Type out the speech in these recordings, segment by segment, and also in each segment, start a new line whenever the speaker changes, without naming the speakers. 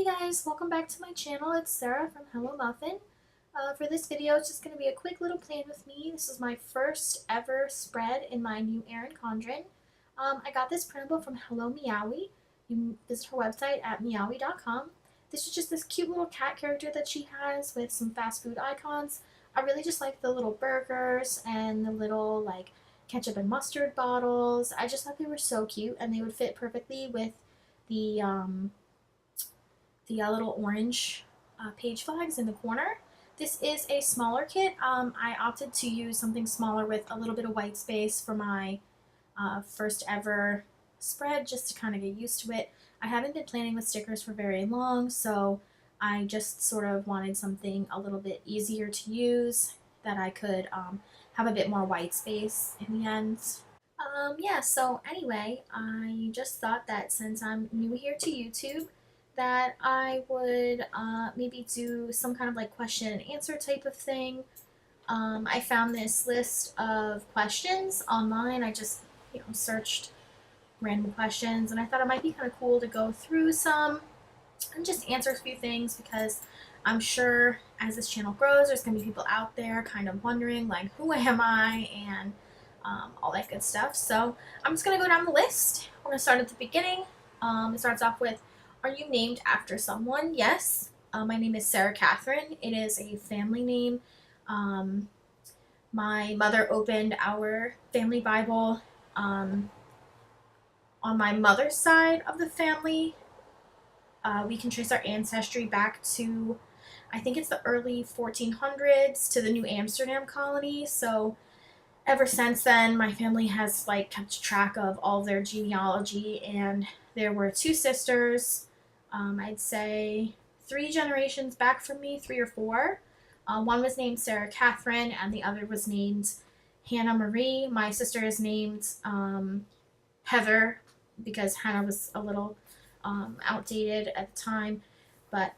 Hey guys, welcome back to my channel. It's Sarah from Hello Muffin. For this video, it's just going to be a quick little plan with me. This is my first ever spread in my new Erin Condren. I got this printable from Hello Meowey. You can visit her website at meowey.com. This is just this cute little cat character that she has with some fast food icons. I really just like the little burgers and the little like ketchup and mustard bottles. I just thought they were so cute and they would fit perfectly with the little orange page flags in the corner. This is a smaller kit. I opted to use something smaller with a little bit of white space for my first ever spread, just to kind of get used to it. I haven't been planning with stickers for very long, so I just sort of wanted something a little bit easier to use that I could have a bit more white space in the end. Yeah, so anyway, I just thought that since I'm new here to YouTube, that I would maybe do some kind of like question and answer type of thing. I found this list of questions online. I just, searched random questions, and I thought it might be kind of cool to go through some and just answer a few things, because I'm sure as this channel grows, there's going to be people out there kind of wondering, like, who am I, and all that good stuff. So I'm just going to go down the list. We're going to start at the beginning. It starts off with, are you named after someone? Yes. My name is Sarah Catherine. It is a family name. My mother opened our family Bible on my mother's side of the family. We can trace our ancestry back to, I think it's the early 1400s, to the New Amsterdam colony. So ever since then, my family has kept track of all of their genealogy, and there were two sisters, I'd say 3 generations back from me, 3 or 4. One was named Sarah Catherine, and the other was named Hannah Marie. My sister is named Heather, because Hannah was a little outdated at the time, but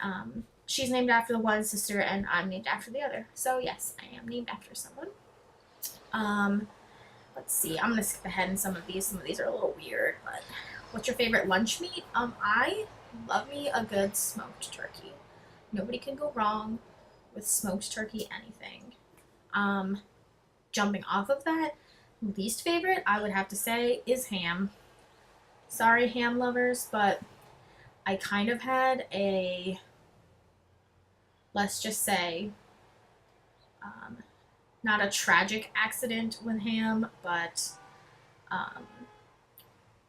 she's named after the one sister, and I'm named after the other. So yes, I am named after someone. Let's see, I'm gonna skip ahead in some of these. Some of these are a little weird, but what's your favorite lunch meat? I love me a good smoked turkey. Nobody can go wrong with smoked turkey anything. Jumping off of that, least favorite, I would have to say, is ham. Sorry, ham lovers, but I kind of had a, let's just say, not a tragic accident with ham, but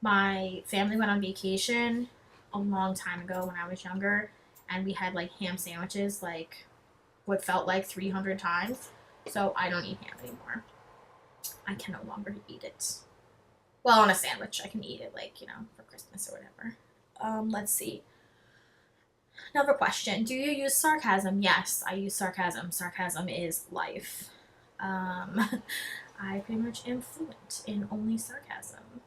my family went on vacation a long time ago when I was younger, and we had ham sandwiches what felt like 300 times. So I don't eat ham anymore. I can no longer eat it. Well, on a sandwich, I can eat it for Christmas or whatever. Let's see. Another question. Do you use sarcasm? Yes, I use sarcasm. Sarcasm is life. I pretty much am fluent in only sarcasm.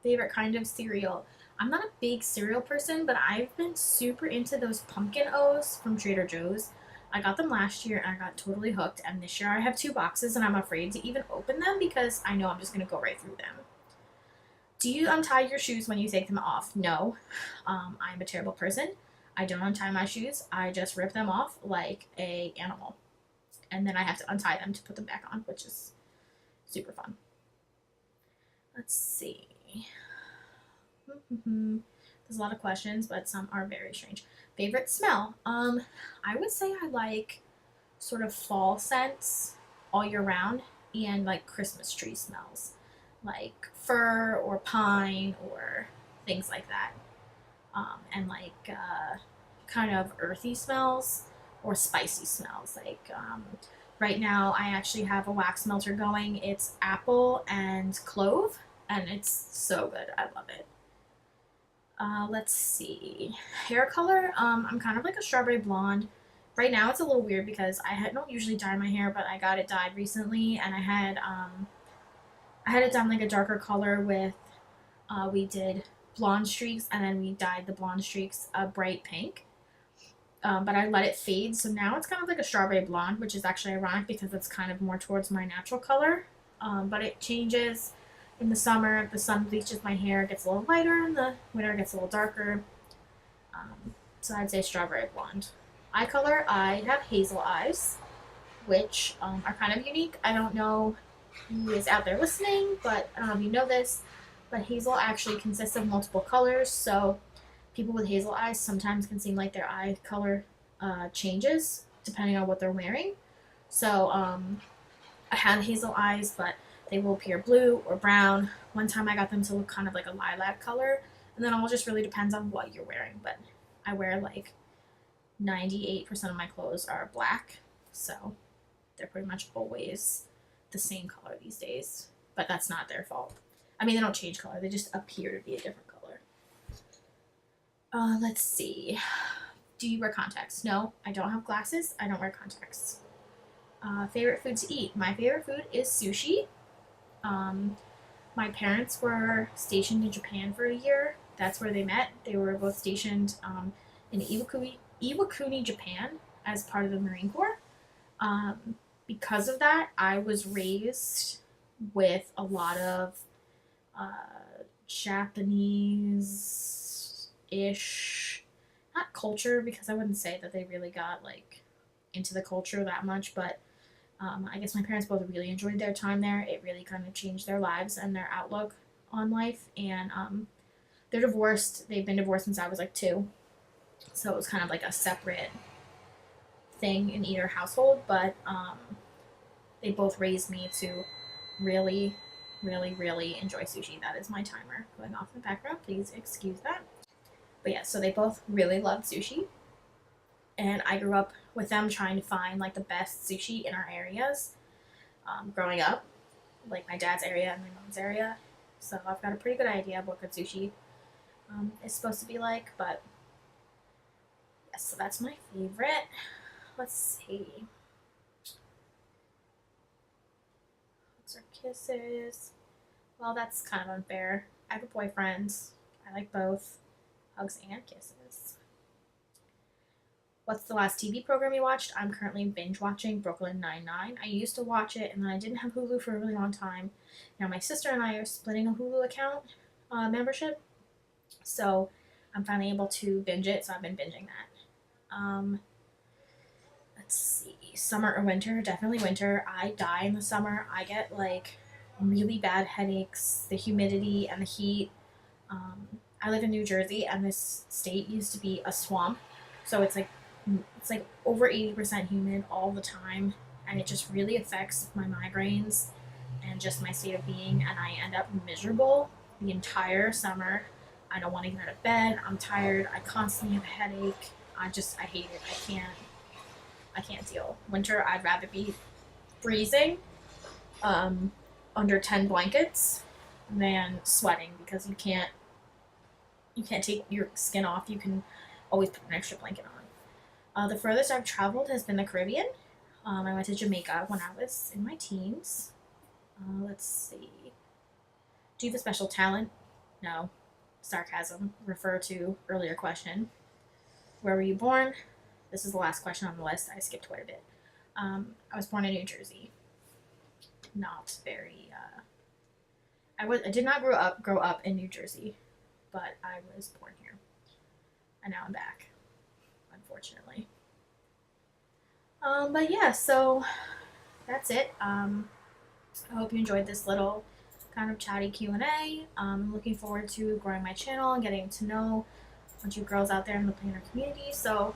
Favorite kind of cereal? I'm not a big cereal person, but I've been super into those pumpkin O's from Trader Joe's. I got them last year and I got totally hooked, and this year I have 2 boxes and I'm afraid to even open them because I know I'm just going to go right through them. Do you untie your shoes when you take them off? No. I'm a terrible person. I don't untie my shoes. I just rip them off like an animal. And then I have to untie them to put them back on, which is super fun. Let's see. There's a lot of questions, but some are very strange. Favorite smell? I would say I like sort of fall scents all year round, and Christmas tree smells, like fir or pine or things like that. And kind of earthy smells or spicy smells. Right now I actually have a wax melter going. It's apple and clove, and it's so good. I love it. Let's see. Hair color, I'm kind of like a strawberry blonde. Right now it's a little weird because I don't usually dye my hair, but I got it dyed recently, and I had it done a darker color with, we did blonde streaks, and then we dyed the blonde streaks a bright pink. But I let it fade, so now it's kind of like a strawberry blonde, which is actually ironic because it's kind of more towards my natural color. But it changes in the summer. If the sun bleaches my hair, it gets a little lighter. In the winter, it gets a little darker. So I'd say strawberry blonde. Eye color, I have hazel eyes, which are kind of unique. I don't know who is out there listening, but I don't know if you know this, but hazel actually consists of multiple colors. So people with hazel eyes sometimes can seem like their eye color changes depending on what they're wearing. So I have hazel eyes, but they will appear blue or brown. One time I got them to look kind of like a lilac color, and then all just really depends on what you're wearing. But I wear like 98% of my clothes are black, so they're pretty much always the same color these days. But that's not their fault. I mean, they don't change color, they just appear to be a different color. Let's see. Do you wear contacts? No, I don't have glasses. I don't wear contacts. Favorite food to eat? My favorite food is sushi. My parents were stationed in Japan for a year. That's where they met. They were both stationed in Iwakuni, Japan, as part of the Marine Corps. Because of that, I was raised with a lot of Japanese-ish, not culture, because I wouldn't say that they really got like into the culture that much, but I guess my parents both really enjoyed their time there. It really kind of changed their lives and their outlook on life. And they're divorced. They've been divorced since I was like 2. So it was kind of like a separate thing in either household. But they both raised me to really, really, really enjoy sushi. That is my timer going off in the background. Please excuse that. But yeah, so they both really loved sushi. And I grew up with them trying to find like the best sushi in our areas growing up, like my dad's area and my mom's area. So I've got a pretty good idea of what good sushi is supposed to be like. But yes, so that's my favorite. Let's see. Hugs or kisses. Well, that's kind of unfair. I have a boyfriend. I like both hugs and kisses. What's the last TV program you watched? I'm currently binge watching Brooklyn Nine-Nine. I used to watch it, and then I didn't have Hulu for a really long time. Now my sister and I are splitting a Hulu account membership, so I'm finally able to binge it, so I've been binging that. Let's see. Summer or winter? Definitely winter. I die in the summer. I get like really bad headaches, the humidity and the heat. I live in New Jersey, and this state used to be a swamp, so it's like over 80% humid all the time, and it just really affects my migraines and just my state of being, and I end up miserable the entire summer. I don't want to get out of bed. I'm tired. I constantly have a headache. I hate it. I can't deal. Winter, I'd rather be freezing under 10 blankets than sweating, because you can't take your skin off. You can always put an extra blanket on. The furthest I've traveled has been the Caribbean. I went to Jamaica when I was in my teens. Let's see. Do you have a special talent? No. Sarcasm. Refer to earlier question. Where were you born? This is the last question on the list. I skipped quite a bit. I was born in New Jersey. Not very. I did not grow up in New Jersey, but I was born here, and now I'm back, unfortunately. But yeah, so that's it. I hope you enjoyed this little kind of chatty Q&A. I'm looking forward to growing my channel and getting to know a bunch of girls out there in the planner community. So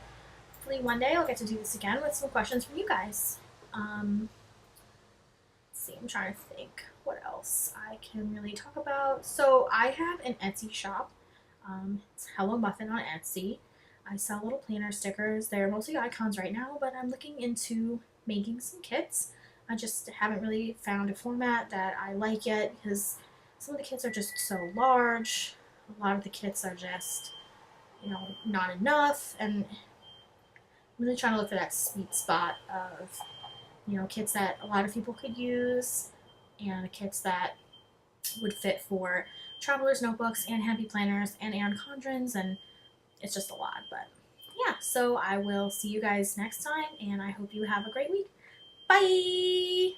hopefully one day I'll get to do this again with some questions from you guys. Let's see, I'm trying to think what else I can really talk about. So I have an Etsy shop. It's Hello Muffin on Etsy. I sell little planner stickers. They're mostly icons right now, but I'm looking into making some kits. I just haven't really found a format that I like yet, because some of the kits are just so large. A lot of the kits are just, not enough, and I'm really trying to look for that sweet spot of, kits that a lot of people could use, and kits that would fit for travelers' notebooks and happy planners and Erin Condrens, and it's just a lot. But yeah, so I will see you guys next time, and I hope you have a great week. Bye!